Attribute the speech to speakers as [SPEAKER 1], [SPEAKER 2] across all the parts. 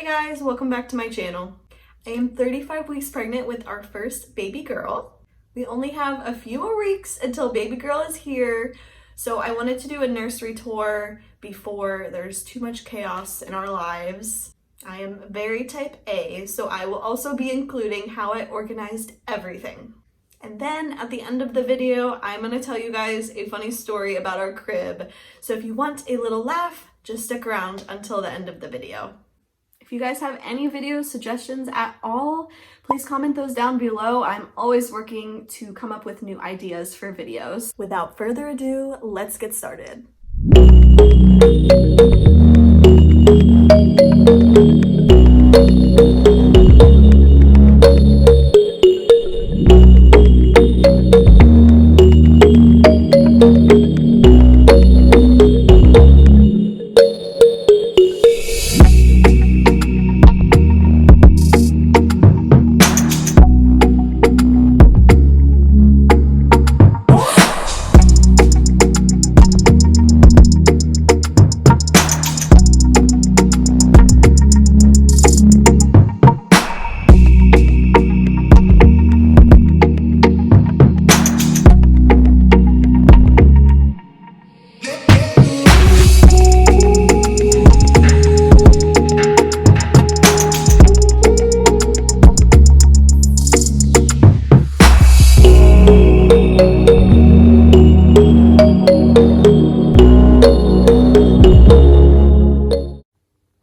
[SPEAKER 1] guys, welcome back to my channel. I am 35 weeks pregnant with our first baby girl. We only have a few more weeks until baby girl is here, so I wanted to do a nursery tour before there's too much chaos in our lives. I am very type A, so I will also be including how I organized everything. And then at the end of the video, I'm going to tell you guys a funny story about our crib. So if you want a little laugh, just stick around until the end of the video. If you guys have any video suggestions at all, please comment those down below. I'm always working to come up with new ideas for videos. Without further ado, let's get started.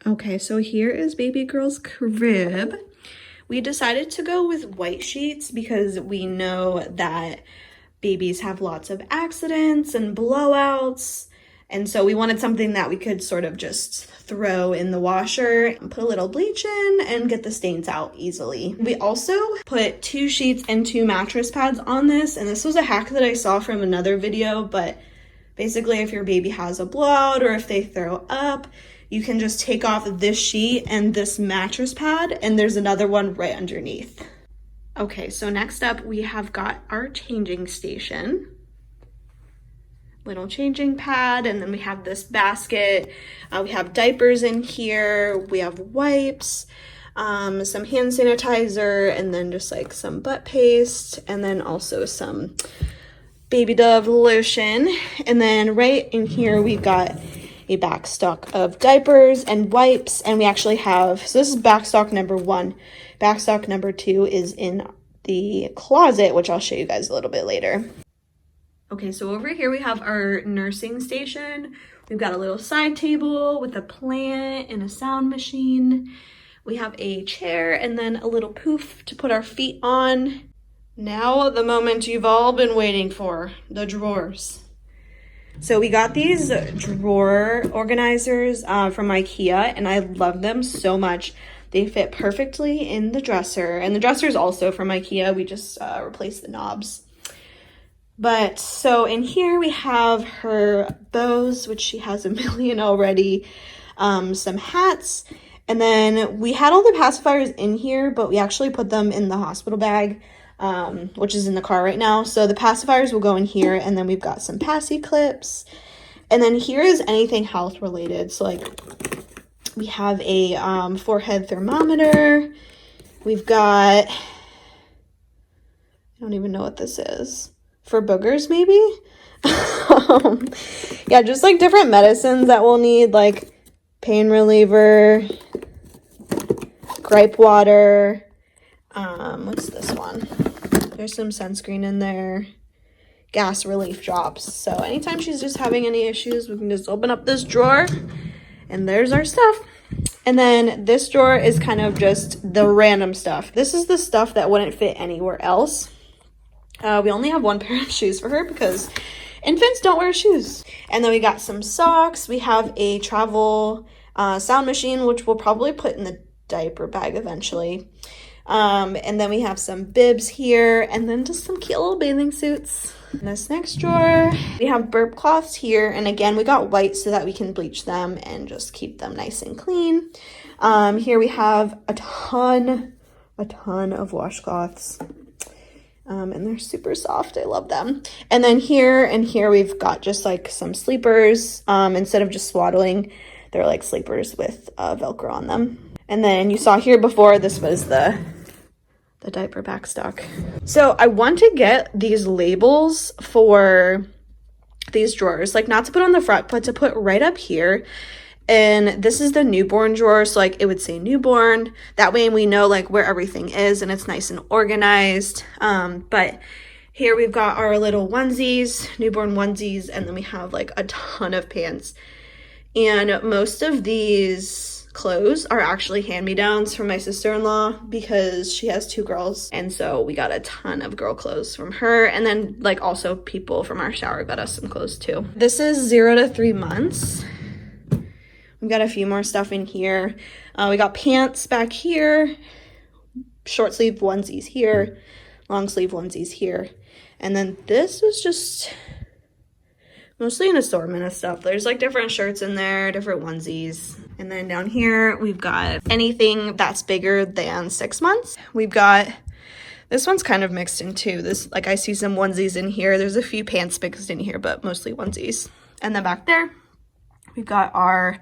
[SPEAKER 1] Okay, so here is baby girl's crib. We decided to go with white sheets because we know that babies have lots of accidents and blowouts. And so we wanted something that we could sort of just throw in the washer and put a little bleach in and get the stains out easily. We also put 2 sheets and 2 mattress pads on this. And this was a hack that I saw from another video, but basically if your baby has a blowout or if they throw up, you can just take off this sheet and this mattress pad, and there's another one right underneath. Okay, so next up we have got our changing station. Little changing pad, and then we have this basket. We have diapers in here, we have wipes, some hand sanitizer, and then just like some butt paste, and then also some Baby Dove lotion. And then right in here we've got a back stock of diapers and wipes, and we actually have, so this is back stock number 1. Back stock number 2 is in the closet, which I'll show you guys a little bit later. Okay, so over here we have our nursing station. We've got a little side table with a plant and a sound machine. We have a chair and then a little poof to put our feet on. Now the moment you've all been waiting for, the drawers. So we got these drawer organizers from IKEA, and I love them so much. They fit perfectly in the dresser, and the dresser is also from IKEA. We just replaced the knobs. But so in here we have her bows, which she has a million already, some hats, and then we had all the pacifiers in here, but we actually put them in the hospital bag, which is in the car right now. So the pacifiers will go in here, and then we've got some passy clips, and then here is anything health related. So like we have a forehead thermometer. We've got, I don't even know what this is, for boogers maybe. Yeah, just like different medicines that we'll need, like pain reliever, gripe water. What's this one? There's some sunscreen in there, gas relief drops. So anytime she's just having any issues, we can just open up this drawer and there's our stuff. And then this drawer is kind of just the random stuff. This is the stuff that wouldn't fit anywhere else. We only have 1 pair of shoes for her because infants don't wear shoes. And then we got some socks. We have a travel sound machine, which we'll probably put in the diaper bag eventually. And then we have some bibs here, and then just some cute little bathing suits. In this next drawer, we have burp cloths here, and again, we got white so that we can bleach them and just keep them nice and clean. Here we have a ton of washcloths. And they're super soft. I love them. And then here and here we've got just like some sleepers. Instead of just swaddling, they're like sleepers with Velcro on them. And then you saw here before, this was the diaper backstock. So I want to get these labels for these drawers, like not to put on the front, but to put right up here. And this is the newborn drawer, so like it would say newborn. That way we know like where everything is and it's nice and organized. But here we've got our little onesies, newborn onesies, and then we have like a ton of pants. And most of these clothes are actually hand-me-downs from my sister-in-law because she has 2 girls, and so we got a ton of girl clothes from her. And then like also people from our shower got us some clothes too. This is 0 to 3 months. We've got a few more stuff in here. We got pants back here, short sleeve onesies here, long sleeve onesies here, and then this was just mostly an assortment of stuff. There's like different shirts in there, different onesies. And then down here, we've got anything that's bigger than 6 months. We've got, this one's kind of mixed in too. This, like I see some onesies in here. There's a few pants mixed in here, but mostly onesies. And then back there, we've got our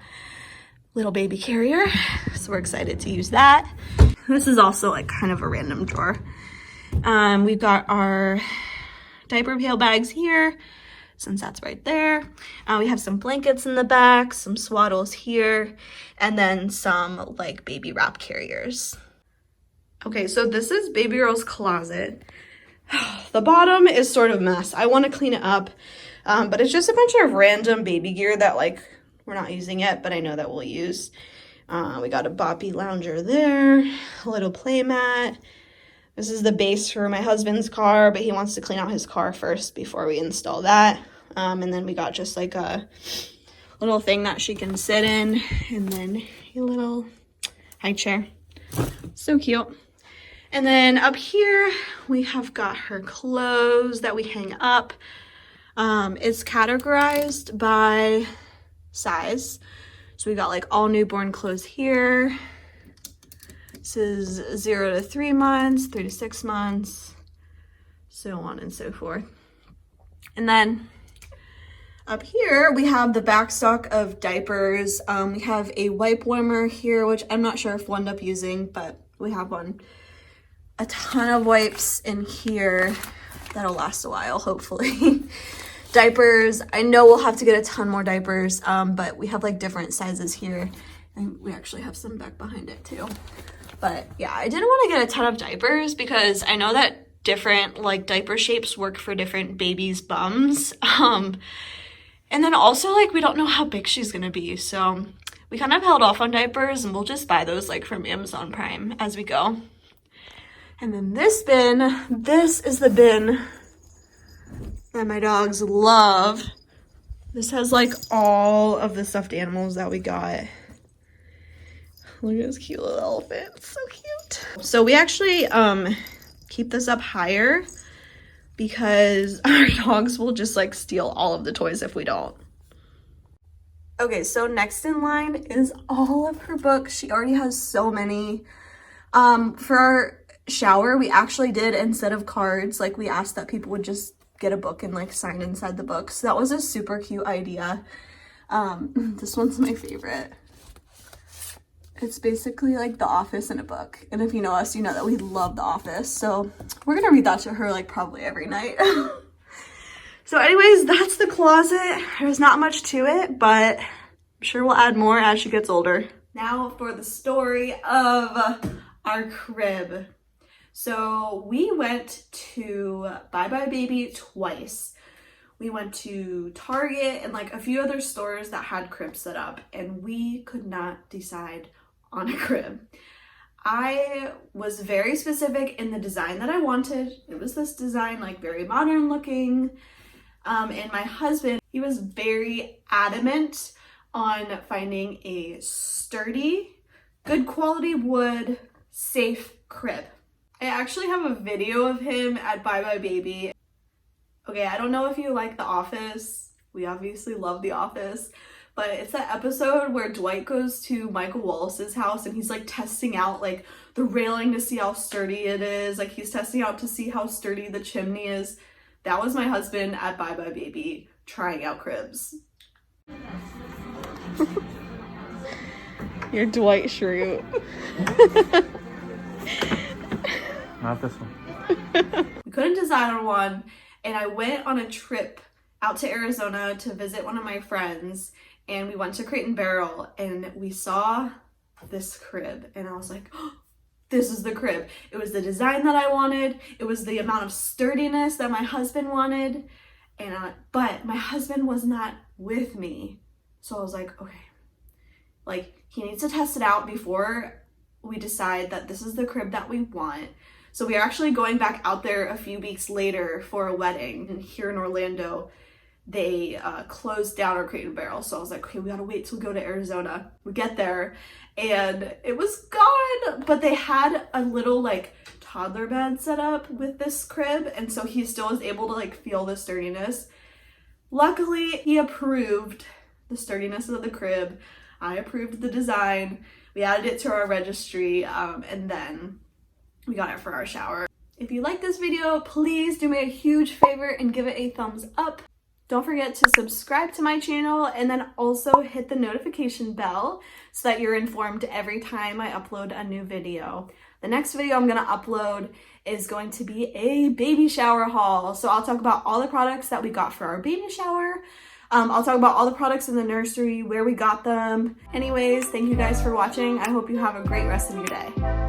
[SPEAKER 1] little baby carrier. So we're excited to use that. This is also like kind of a random drawer. We've got our diaper pail bags here, since that's right there. We have some blankets in the back, some swaddles here, and then some like baby wrap carriers. Okay, so this is baby girl's closet. The bottom is sort of a mess. I want to clean it up, but it's just a bunch of random baby gear that like we're not using yet, but I know that we'll use. We got a boppy lounger there, a little play mat. This is the base for my husband's car, but he wants to clean out his car first before we install that. And then we got just like a little thing that she can sit in, and then a little high chair. So cute. And then up here, we have got her clothes that we hang up. It's categorized by size. So we got like all newborn clothes here. This is 0 to 3 months, 3 to 6 months, so on and so forth. And then up here, we have the back stock of diapers. We have a wipe warmer here, which I'm not sure if we'll end up using, but we have one. A ton of wipes in here that'll last a while, hopefully. Diapers, I know we'll have to get a ton more diapers, but we have like different sizes here. And we actually have some back behind it too. But yeah, I didn't want to get a ton of diapers because I know that different like diaper shapes work for different babies' bums. And then also like we don't know how big she's gonna be, so we kind of held off on diapers, and we'll just buy those like from Amazon Prime as we go. And then this bin, this is the bin that my dogs love. This has like all of the stuffed animals that we got. Look at this cute little elephant, it's so cute. So we actually keep this up higher because our dogs will just like steal all of the toys if we don't. Okay, so next in line is all of her books. She already has so many. For our shower, we actually did, instead of cards, like we asked that people would just get a book and like sign inside the book. So that was a super cute idea. This one's my favorite. It's basically like The Office in a book. And if you know us, you know that we love The Office. So we're gonna read that to her like probably every night. So anyways, that's the closet. There's not much to it, but I'm sure we'll add more as she gets older. Now for the story of our crib. So we went to Bye Bye Baby twice. We went to Target and like a few other stores that had cribs set up, and we could not decide on a crib. I was very specific in the design that I wanted. It was this design, like very modern looking. And my husband, he was very adamant on finding a sturdy, good quality wood, safe crib. I actually have a video of him at Bye Bye Baby. Okay, I don't know if you like The Office. We obviously love The Office. But it's that episode where Dwight goes to Michael Wallace's house and he's like testing out like the railing to see how sturdy it is. Like he's testing out to see how sturdy the chimney is. That was my husband at Bye Bye Baby trying out cribs. Your Dwight Schrute.
[SPEAKER 2] Not this one.
[SPEAKER 1] We couldn't decide on one, and I went on a trip out to Arizona to visit one of my friends, and we went to Crate and Barrel, and we saw this crib, and I was like, oh, this is the crib. It was the design that I wanted. It was the amount of sturdiness that my husband wanted, but my husband was not with me. So I was like, okay, like he needs to test it out before we decide that this is the crib that we want. So we are actually going back out there a few weeks later for a wedding. And here in Orlando, they closed down our Crate and Barrel. So I was like, okay, we gotta wait till we go to Arizona. We get there and it was gone, but they had a little like toddler bed set up with this crib. And so he still was able to like feel the sturdiness. Luckily, he approved the sturdiness of the crib. I approved the design. We added it to our registry, and then we got it for our shower. If you like this video, please do me a huge favor and give it a thumbs up. Don't forget to subscribe to my channel and then also hit the notification bell so that you're informed every time I upload a new video. The next video I'm gonna upload is going to be a baby shower haul. So I'll talk about all the products that we got for our baby shower. I'll talk about all the products in the nursery, where we got them. Anyways, thank you guys for watching. I hope you have a great rest of your day.